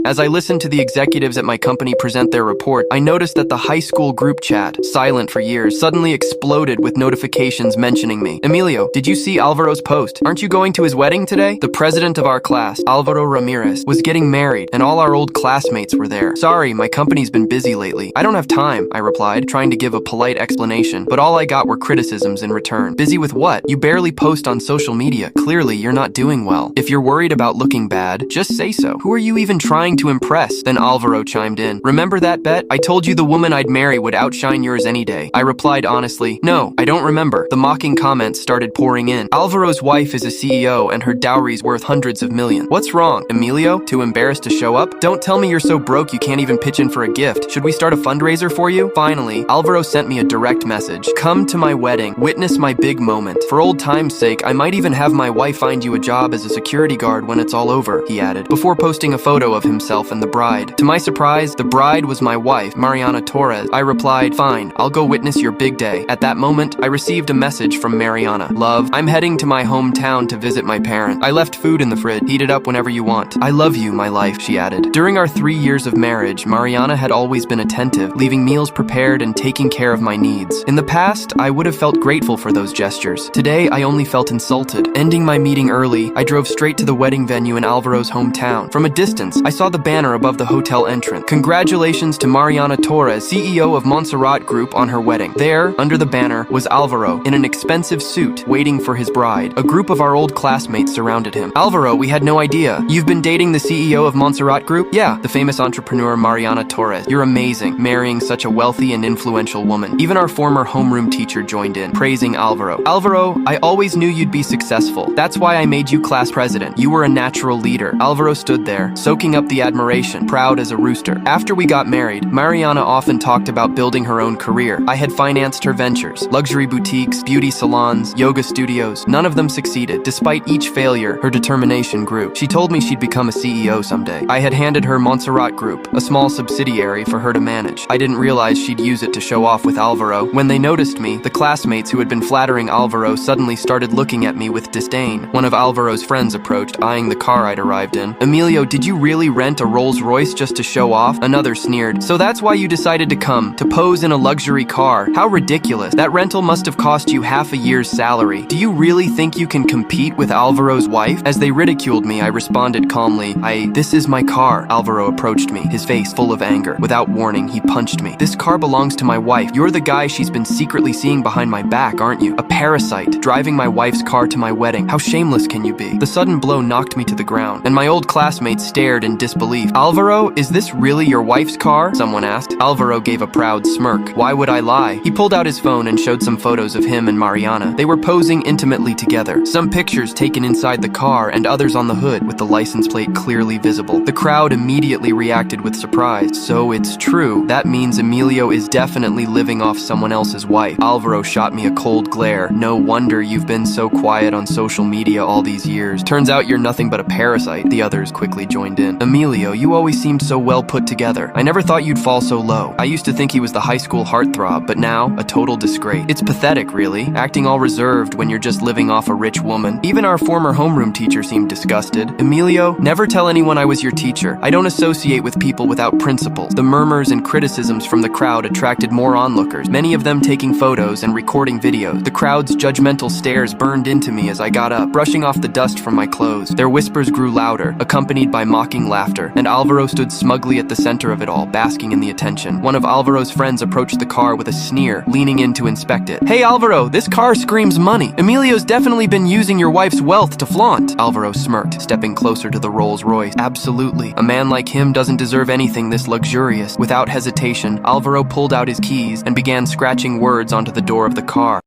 As I listened to the executives at my company present their report, I noticed that the high school group chat, silent for years, suddenly exploded with notifications mentioning me. Emilio, did you see Alvaro's post? Aren't you going to his wedding today? The president of our class, Alvaro Ramirez, was getting married, and all our old classmates were there. Sorry, my company's been busy lately. I don't have time, I replied, trying to give a polite explanation, but all I got were criticisms in return. Busy with what? You barely post on social media. Clearly, you're not doing well. If you're worried about looking bad, just say so. Who are you even trying to impress? Then Alvaro chimed in. Remember that bet? I told you the woman I'd marry would outshine yours any day. I replied honestly, no, I don't remember. The mocking comments started pouring in. Alvaro's wife is a CEO and her dowry's worth hundreds of millions. What's wrong? Emilio? Too embarrassed to show up? Don't tell me you're so broke you can't even pitch in for a gift. Should we start a fundraiser for you? Finally, Alvaro sent me a direct message. Come to my wedding. Witness my big moment. For old time's sake, I might even have my wife find you a job as a security guard when it's all over, he added, before posting a photo of himself and the bride. To my surprise, the bride was my wife, Mariana Torres. I replied, fine, I'll go witness your big day. At that moment, I received a message from Mariana. Love, I'm heading to my hometown to visit my parents. I left food in the fridge. Heat it up whenever you want. I love you, my life, she added. During our 3 years of marriage, Mariana had always been attentive, leaving meals prepared and taking care of my needs. In the past, I would have felt grateful for those gestures. Today, I only felt insulted. Ending my meeting early, I drove straight to the wedding venue in Alvaro's hometown. From a distance, I saw the banner above the hotel entrance. Congratulations to Mariana Torres, CEO of Montserrat Group, on her wedding. There, under the banner, was Alvaro, in an expensive suit, waiting for his bride. A group of our old classmates surrounded him. Alvaro, we had no idea. You've been dating the CEO of Montserrat Group? Yeah, the famous entrepreneur Mariana Torres. You're amazing, marrying such a wealthy and influential woman. Even our former homeroom teacher joined in, praising Alvaro. Alvaro, I always knew you'd be successful. That's why I made you class president. You were a natural leader. Alvaro stood there, soaking up the admiration, proud as a rooster. After we got married, Mariana often talked about building her own career. I had financed her ventures, luxury boutiques, beauty salons, yoga studios. None of them succeeded. Despite each failure, her determination grew. She told me she'd become a CEO someday. I had handed her Montserrat Group, a small subsidiary for her to manage. I didn't realize she'd use it to show off with Alvaro. When they noticed me, the classmates who had been flattering Alvaro suddenly started looking at me with disdain. One of Alvaro's friends approached, eyeing the car I'd arrived in. Emilio, did you really rent a Rolls Royce just to show off? Another sneered. So that's why you decided to come, to pose in a luxury car. How ridiculous. That rental must have cost you half a year's salary. Do you really think you can compete with Alvaro's wife? As they ridiculed me, I responded calmly, this is my car. Alvaro approached me, his face full of anger. Without warning, he punched me. This car belongs to my wife. You're the guy she's been secretly seeing behind my back, aren't you? A parasite, driving my wife's car to my wedding. How shameless can you be? The sudden blow knocked me to the ground, and my old classmates stared in disbelief. Alvaro, is this really your wife's car? Someone asked. Alvaro gave a proud smirk. Why would I lie? He pulled out his phone and showed some photos of him and Mariana. They were posing intimately together. Some pictures taken inside the car and others on the hood with the license plate clearly visible. The crowd immediately reacted with surprise. So it's true. That means Emilio is definitely living off someone else's wife. Alvaro shot me a cold glare. No wonder you've been so quiet on social media all these years. Turns out you're nothing but a parasite. The others quickly joined in. Emilio, you always seemed so well put together. I never thought you'd fall so low. I used to think he was the high school heartthrob, but now, a total disgrace. It's pathetic, really, acting all reserved when you're just living off a rich woman. Even our former homeroom teacher seemed disgusted. Emilio, never tell anyone I was your teacher. I don't associate with people without principles. The murmurs and criticisms from the crowd attracted more onlookers, many of them taking photos and recording videos. The crowd's judgmental stares burned into me as I got up, brushing off the dust from my clothes. Their whispers grew louder, accompanied by mocking laughter, and Alvaro stood smugly at the center of it all, basking in the attention. One of Alvaro's friends approached the car with a sneer, leaning in to inspect it. Hey Alvaro, this car screams money. Emilio's definitely been using your wife's wealth to flaunt. Alvaro smirked, stepping closer to the Rolls Royce. Absolutely. A man like him doesn't deserve anything this luxurious. Without hesitation, Alvaro pulled out his keys and began scratching words onto the door of the car.